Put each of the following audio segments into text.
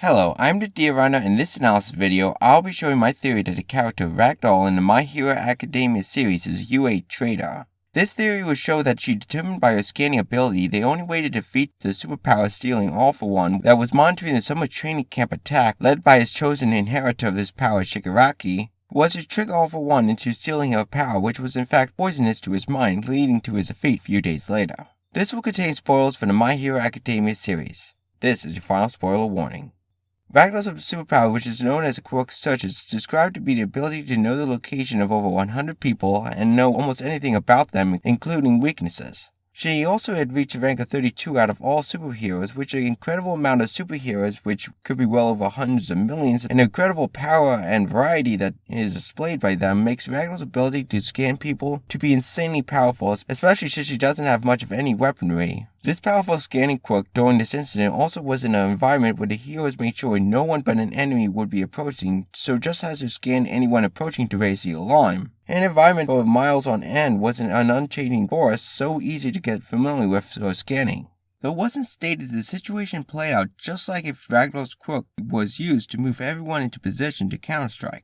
Hello, I'm the Uraraka. In this analysis video, I'll be showing my theory that the character Ragdoll in the My Hero Academia series is UA Traitor. This theory will show that she determined by her scanning ability the only way to defeat the Superpower stealing All-For-One that was monitoring the summer training camp attack led by his chosen inheritor of this power, Uraraka, was to trick All-For-One into stealing her power, which was in fact poisonous to his mind, leading to his defeat a few days later. This will contain spoilers for the My Hero Academia series. This is your final spoiler warning. Ragdoll's superpower, which is known as a quirk search, is described to be the ability to know the location of over 100 people and know almost anything about them, including weaknesses. She also had reached the rank of 32 out of all superheroes, which is an incredible amount of superheroes, which could be well over hundreds of millions, and the incredible power and variety that is displayed by them makes Ragdoll's ability to scan people to be insanely powerful, especially since she doesn't have much of any weaponry. This powerful scanning quirk during this incident also was in an environment where the heroes made sure no one but an enemy would be approaching, so just as to scan anyone approaching to raise the alarm. An environment for miles on end was an unchanging forest, so easy to get familiar with for scanning. Though it wasn't stated, the situation played out just like if Ragdoll's quirk was used to move everyone into position to counterstrike.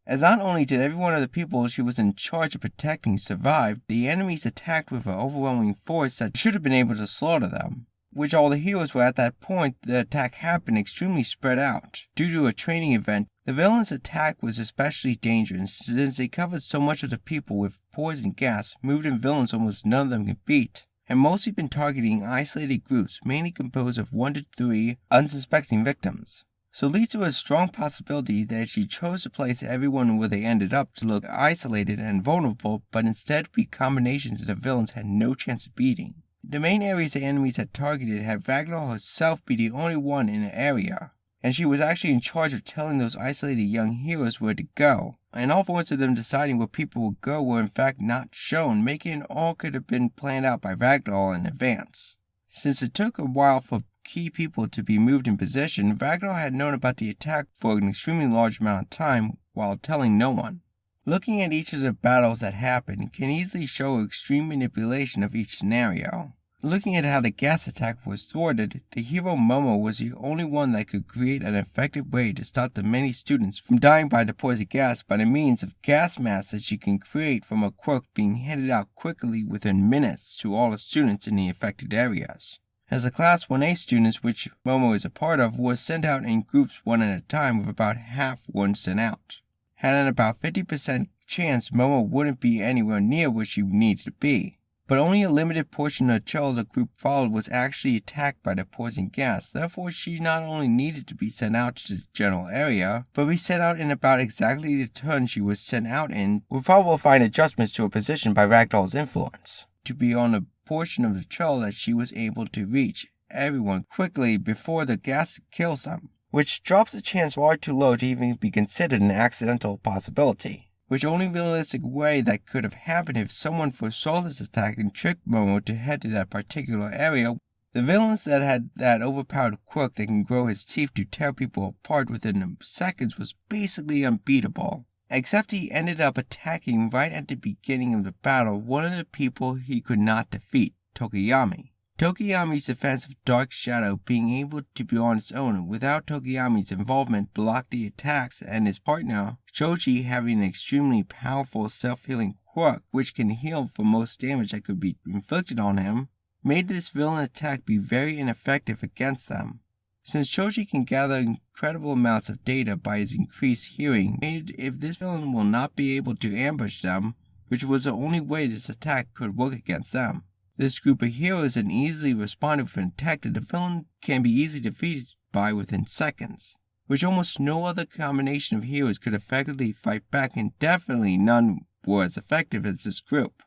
As not only did every one of the people she was in charge of protecting survive, the enemies attacked with an overwhelming force that should have been able to slaughter them. Which all the heroes were at that point the attack happened extremely spread out. Due to a training event, the villains' attack was especially dangerous since they covered so much of the people with poison gas, moving villains almost none of them could beat, and mostly been targeting isolated groups mainly composed of 1 to 3 unsuspecting victims. So it leads to a strong possibility that she chose to place everyone where they ended up to look isolated and vulnerable, but instead be combinations that the villains had no chance of beating. The main areas the enemies had targeted had Ragdoll herself be the only one in the area, and she was actually in charge of telling those isolated young heroes where to go, and all forms of them deciding where people would go were in fact not shown, making it all could have been planned out by Ragdoll in advance. Since it took a while for key people to be moved in position, Ragdoll had known about the attack for an extremely large amount of time while telling no one. Looking at each of the battles that happened can easily show extreme manipulation of each scenario. Looking at how the gas attack was thwarted, the hero Momo was the only one that could create an effective way to stop the many students from dying by the poison gas by the means of gas masks that she can create from a quirk being handed out quickly within minutes to all the students in the affected areas. As the Class 1A students, which Momo is a part of, was sent out in groups one at a time with about half one sent out. Had an about 50% chance Momo wouldn't be anywhere near where she needed to be. But only a limited portion of the child the group followed was actually attacked by the poison gas, therefore she not only needed to be sent out to the general area, but be sent out in about exactly the turn she was sent out in, with probable fine adjustments to her position by Ragdoll's influence, to be on a portion of the trail that she was able to reach everyone quickly before the gas kills them, which drops the chance far too low to even be considered an accidental possibility. Which only realistic way that could have happened if someone foresaw this attack and tricked Momo to head to that particular area. The villains that had that overpowered quirk that can grow his teeth to tear people apart within seconds was basically unbeatable. Except he ended up attacking right at the beginning of the battle one of the people he could not defeat, Tokiyami. Tokiyami's defense of Dark Shadow being able to be on its own without Tokiyami's involvement blocked the attacks, and his partner, Choji, having an extremely powerful self-healing quirk which can heal for most damage that could be inflicted on him, made this villain attack be very ineffective against them. Since Choji can gather incredible amounts of data by his increased healing, made it if this villain will not be able to ambush them, which was the only way this attack could work against them. This group of heroes and easily responded with an attack that the villain can be easily defeated by within seconds, which almost no other combination of heroes could effectively fight back, and definitely none were as effective as this group.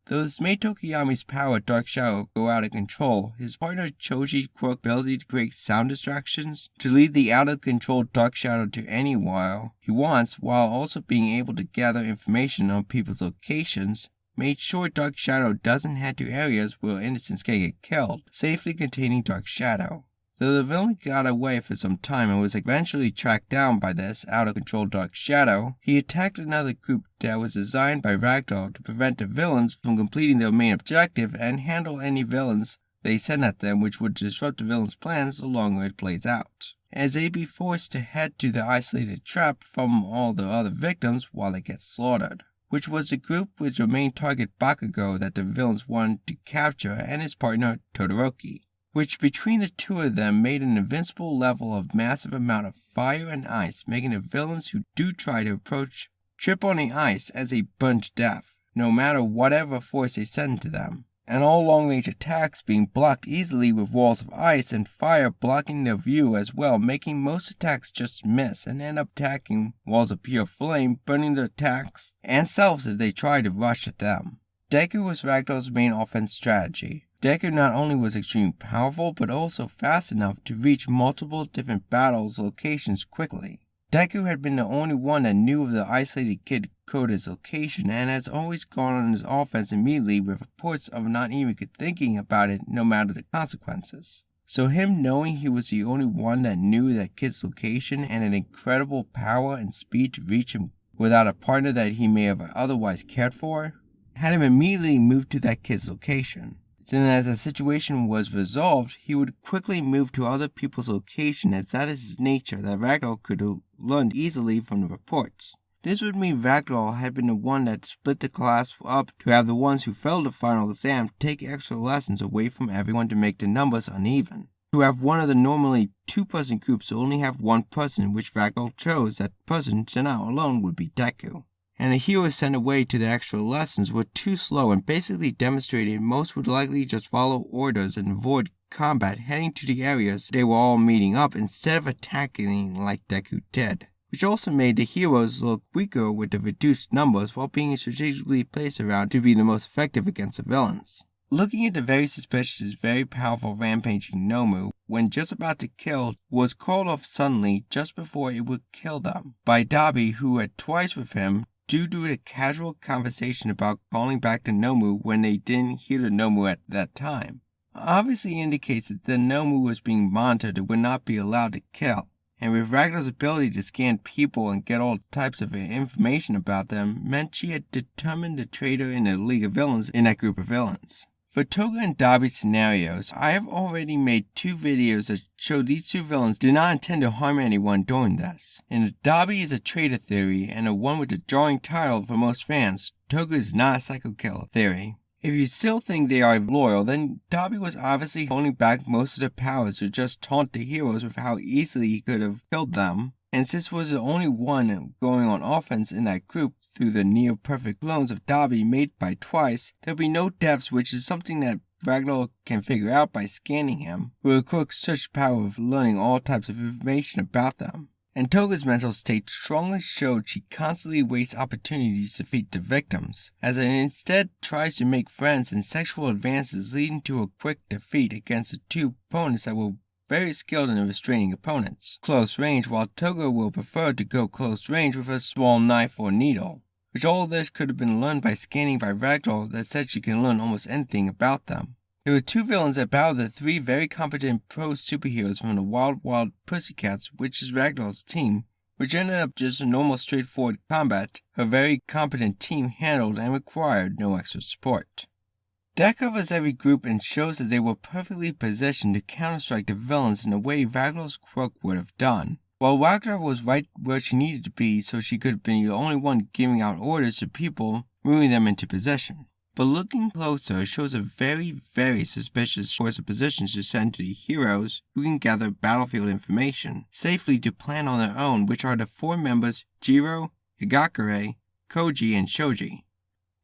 Though this made Tokiyami's power Dark Shadow go out of control, his partner Choji's quirk ability to create sound distractions to lead the out of control Dark Shadow to anywhere he wants, while also being able to gather information on people's locations, made sure Dark Shadow doesn't head to areas where innocents can get killed, safely containing Dark Shadow. Though the villain got away for some time and was eventually tracked down by this out-of-control Dark Shadow, he attacked another group that was designed by Ragdoll to prevent the villains from completing their main objective and handle any villains they sent at them which would disrupt the villain's plans the longer it plays out. as they'd be forced to head to the isolated trap from all the other victims while they get slaughtered, which was the group with the main target Bakugo that the villains wanted to capture and his partner Todoroki, which between the two of them made an invincible level of massive amount of fire and ice, making the villains who do try to approach trip on the ice as they burn to death, no matter whatever force they send to them, and all long-range attacks being blocked easily with walls of ice and fire blocking their view as well, making most attacks just miss and end up attacking walls of pure flame, burning their attacks and selves if they try to rush at them. Deku was Ragdoll's main offense strategy. Deku not only was extremely powerful, but also fast enough to reach multiple different battles locations quickly. Deku had been the only one that knew of the isolated kid Koda's location and has always gone on his offense immediately with reports of not even thinking about it no matter the consequences. So him knowing he was the only one that knew that kid's location and an incredible power and speed to reach him without a partner that he may have otherwise cared for, had him immediately move to that kid's location. Then as the situation was resolved, he would quickly move to other people's location as that is his nature that Ragdoll could have learned easily from the reports. This would mean Ragdoll had been the one that split the class up to have the ones who failed the final exam take extra lessons away from everyone to make the numbers uneven. To have one of the normally two-person groups only have one person, which Ragdoll chose that person sent out alone would be Deku. And the heroes sent away to the extra lessons were too slow and basically demonstrated most would likely just follow orders and avoid combat, heading to the areas they were all meeting up instead of attacking like Deku did, which also made the heroes look weaker with the reduced numbers while being strategically placed around to be the most effective against the villains. Looking at the very suspicious, very powerful rampaging Nomu, when just about to kill, was called off suddenly just before it would kill them by Dabi, who had twice with him due to a casual conversation about calling back the Nomu when they didn't hear the Nomu at that time. Obviously indicates that the Nomu was being monitored and would not be allowed to kill, and with Ragdoll's ability to scan people and get all types of information about them meant she had determined the traitor in the League of Villains in that group of villains. For Toga and Dabi's scenarios, I have already made 2 videos that show these 2 villains did not intend to harm anyone during this. And the Dabi is a traitor theory, and the one with the drawing title for most fans, Toga is not a psycho killer theory. If you still think they are loyal, then Dabi was obviously holding back most of their powers to just taunt the heroes with how easily he could have killed them. And since was the only one going on offense in that group through the near-perfect clones of Dabi made by twice, there will be no deaths, which is something that Ragdoll can figure out by scanning him, with Quirk's such power of learning all types of information about them. And Toga's mental state strongly showed she constantly wastes opportunities to defeat the victims, as it instead tries to make friends and sexual advances leading to a quick defeat against the 2 opponents that were very skilled in restraining opponents close range, while Toga will prefer to go close range with a small knife or needle, which all of this could have been learned by scanning by Ragdoll that said she can learn almost anything about them. There were 2 villains that battled the 3 very competent pro superheroes from the Wild Pussycats, which is Ragdoll's team, which ended up just a normal straightforward combat her very competent team handled and required no extra support. That covers every group and shows that they were perfectly positioned to counterstrike the villains in the way Ragdoll's Quirk would have done. While Ragdoll was right where she needed to be, so she could have been the only one giving out orders to people, moving them into position. But looking closer shows a very, very suspicious choice of positions to send to the heroes who can gather battlefield information safely to plan on their own, which are the 4 members Jiro, Higakure, Koji, and Shoji.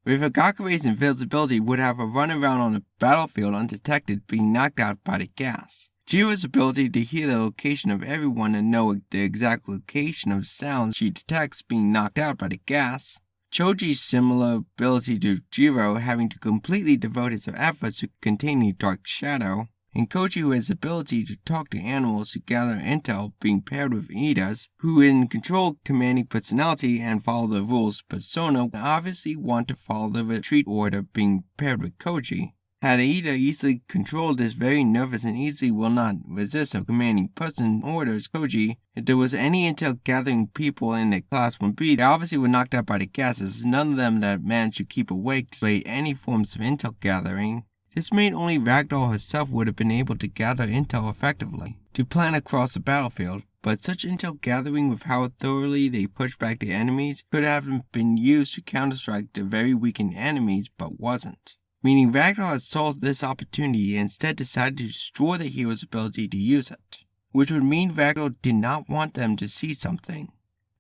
With Higakure's invisibility would have a run around on the battlefield undetected, being knocked out by the gas. Jiro's ability to hear the location of everyone and know the exact location of sounds she detects being knocked out by the gas. Choji's similar ability to Jiro having to completely devote his efforts to containing Dark Shadow. And Koji, who has the ability to talk to animals to gather intel, being paired with Ida's, who in control commanding personality and follow the rules persona, obviously want to follow the retreat order, being paired with Koji. Had Ida easily controlled this very nervous and easily will not resist a commanding person orders Koji, if there was any intel gathering people in the class 1B, they obviously were knocked out by the gases, none of them that managed to keep awake despite any forms of intel gathering. This made only Ragdoll herself would have been able to gather intel effectively. to plan across the battlefield, but such intel gathering with how thoroughly they pushed back the enemies could have been used to counter-strike the very weakened enemies, but wasn't. Meaning Ragdoll had saw this opportunity and instead decided to destroy the hero's ability to use it, which would mean Ragdoll did not want them to see something.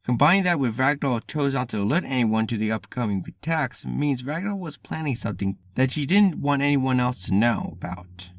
Combining that with Ragdoll chose not to alert anyone to the upcoming attacks means Ragdoll was planning something that she didn't want anyone else to know about.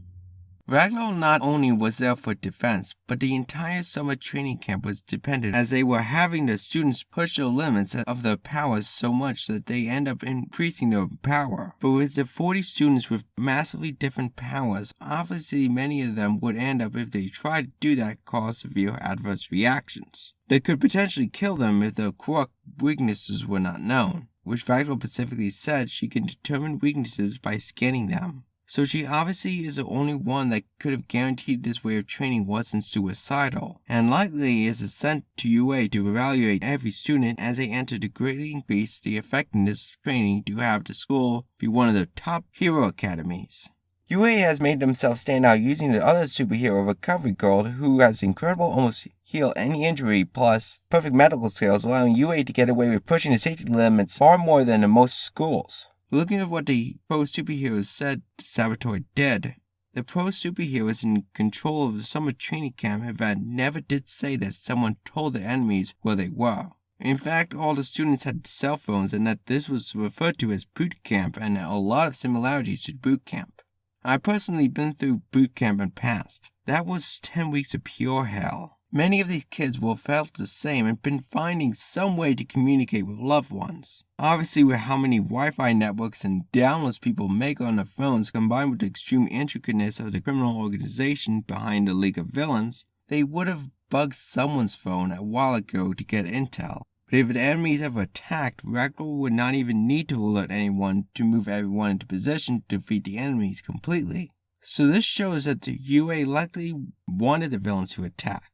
Ragdoll not only was there for defense, but the entire summer training camp was dependent as they were having the students push the limits of their powers so much that they end up increasing their power. But with the 40 students with massively different powers, obviously many of them would end up, if they tried to do that, cause severe adverse reactions that could potentially kill them if their quirk weaknesses were not known, which Ragdoll specifically said she can determine weaknesses by scanning them. So she obviously is the only one that could have guaranteed this way of training wasn't suicidal, and likely is sent to UA to evaluate every student as they enter to greatly increase the effectiveness of training to have the school be one of the top hero academies. UA has made themselves stand out using the other superhero recovery girl who has incredible almost heal any injury plus perfect medical skills, allowing UA to get away with pushing the safety limits far more than in most schools. Looking at what the pro superheroes said Sabotage did, the pro superheroes in control of the summer training camp event never did say that someone told the enemies where they were. In fact, all the students had cell phones and that this was referred to as boot camp and a lot of similarities to boot camp. I've personally been through boot camp and passed. That was 10 weeks of pure hell. Many of these kids will have felt the same and been finding some way to communicate with loved ones. Obviously, with how many Wi-Fi networks and downloads people make on their phones combined with the extreme intricateness of the criminal organization behind the League of Villains, they would have bugged someone's phone a while ago to get intel. But if the enemies ever attacked, Ragdoll would not even need to alert anyone to move everyone into position to defeat the enemies completely. So this shows that the UA likely wanted the villains to attack.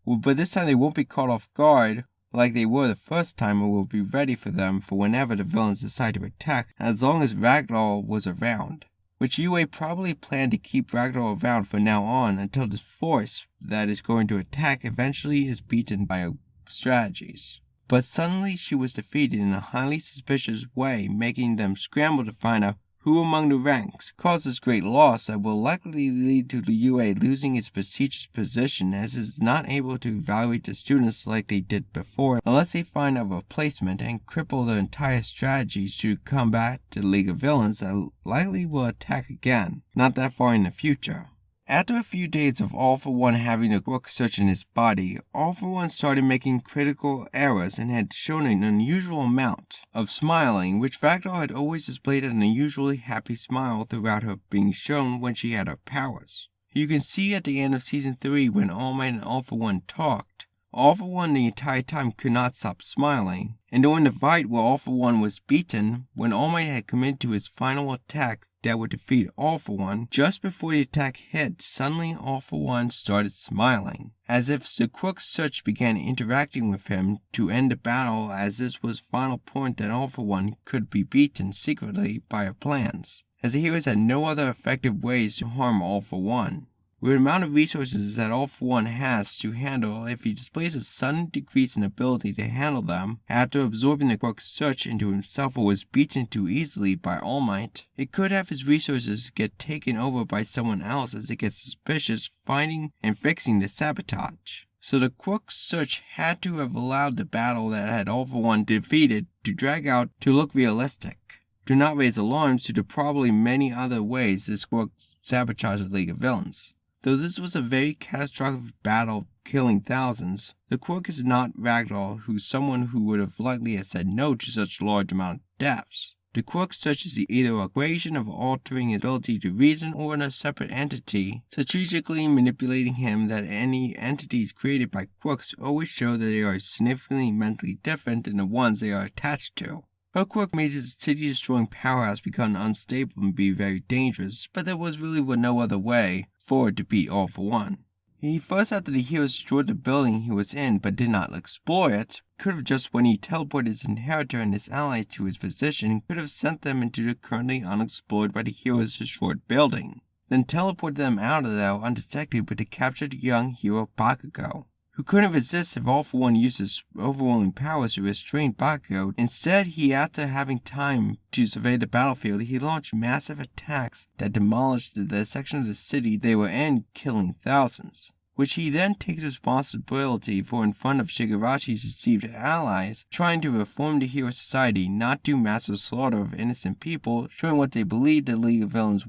But this time they won't be caught off guard like they were the first time, and will be ready for them for whenever the villains decide to attack, as long as Ragdoll was around. Which UA probably planned to keep Ragdoll around from now on until the force that is going to attack eventually is beaten by strategies. But suddenly she was defeated in a highly suspicious way, making them scramble to find out who among the ranks caused this great loss that will likely lead to the UA losing its prestigious position, as it is not able to evaluate the students like they did before unless they find a replacement and cripple their entire strategies to combat the League of Villains that likely will attack again, not that far in the future. After a few days of All For One having a quirk search in his body, All For One started making critical errors and had shown an unusual amount of smiling, which Ragdoll had always displayed an unusually happy smile throughout her being shown when she had her powers. You can see at the end of Season 3 when All Might and All For One talked, All For One the entire time could not stop smiling, and during the fight where All For One was beaten, when All Might had committed to his final attack that would defeat All For One, just before the attack hit, suddenly All For One started smiling, as if the quirk search began interacting with him to end the battle, as this was the final point that All For One could be beaten secretly by her plans, as the heroes had no other effective ways to harm All For One. With the amount of resources that All For One has to handle, if he displays a sudden decrease in ability to handle them after absorbing the quirk's search into himself or was beaten too easily by All Might, it could have his resources get taken over by someone else as it gets suspicious finding and fixing the sabotage. So the quirk's search had to have allowed the battle that had All For One defeated to drag out to look realistic, to not raise alarms to the probably many other ways this quirk sabotaged the League of Villains. Though this was a very catastrophic battle killing thousands, the quirk is not Ragdoll, who's someone who would have likely have said no to such a large amount of deaths. The quirk search is either a creation of altering his ability to reason or in a separate entity, strategically manipulating him that any entities created by quirks always show that they are significantly mentally different than the ones they are attached to. Her quirk made his city-destroying powerhouse become unstable and be very dangerous, but there was really no other way for it to beat All For One. He first, after the heroes destroyed the building he was in but did not explore it, could have just when he teleported his inheritor and his allies to his position, could have sent them into the currently unexplored by the heroes destroyed building. then teleported them out of there undetected with the captured young hero Bakugo, who couldn't resist if All For One used his overwhelming powers to restrain Bakugo. Instead, after having time to survey the battlefield, he launched massive attacks that demolished the section of the city they were in, killing thousands, which he then takes responsibility for in front of Shigarachi's deceived allies, trying to reform the hero society, not do massive slaughter of innocent people, showing what they believed the League of Villains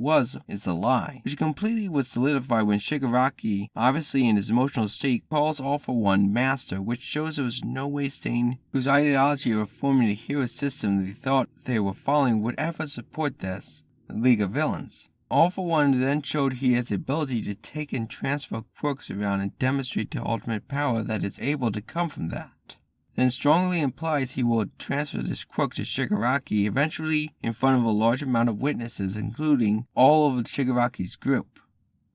is a lie, which completely was solidified when Shigaraki, obviously in his emotional state, calls All For One master, which shows there was no way Stain, whose ideology of reforming the hero system they thought they were following, would ever support this, the League of Villains. All For One then showed he has the ability to take and transfer quirks around and demonstrate the ultimate power that is able to come from that. Then strongly implies he will transfer this quirk to Shigaraki, eventually in front of a large amount of witnesses, including all of Shigaraki's group,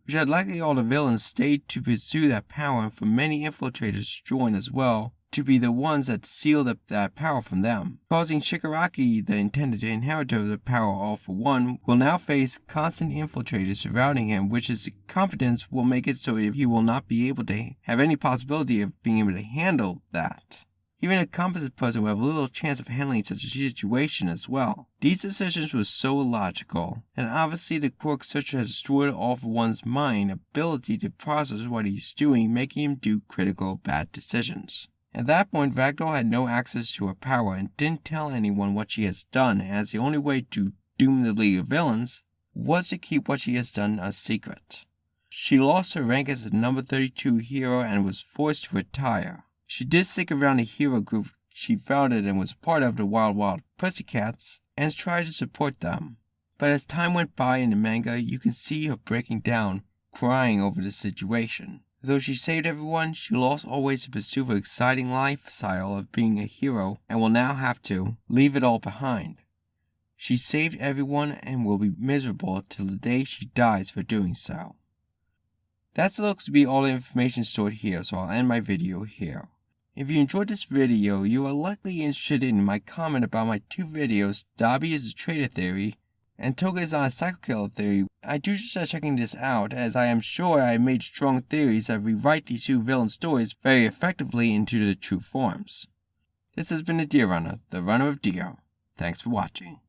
which had likely all the villains stayed to pursue that power, and for many infiltrators to join as well, to be the ones that sealed up that power from them, causing Shigaraki, the intended inheritor of the power All For One, will now face constant infiltrators surrounding him, which his competence will make it so he will not be able to have any possibility of being able to handle that. Even a competent person will have little chance of handling such a situation as well. These decisions were so illogical, and obviously the quirk searcher has destroyed All For One's mind ability to process what he's doing, making him do critical bad decisions. At that point, Ragdoll had no access to her power and didn't tell anyone what she has done, as the only way to doom the League of Villains was to keep what she has done a secret. She lost her rank as the number 32 hero and was forced to retire. She did stick around the hero group she founded and was part of, the Wild Wild Pussycats, and tried to support them. But as time went by in the manga, you can see her breaking down, crying over the situation. Though she saved everyone, she lost all ways to pursue her exciting lifestyle of being a hero and will now have to leave it all behind. She saved everyone and will be miserable till the day she dies for doing so. That looks to be all the information stored here, so I'll end my video here. If you enjoyed this video, you are likely interested in my comment about my two videos, Dabi is a traitor theory, and Toga is on a psycho killer theory. I do suggest checking this out, as I am sure I made strong theories that rewrite these two villain stories very effectively into the true forms. This has been the Deer Runner, the runner of deer. Thanks for watching.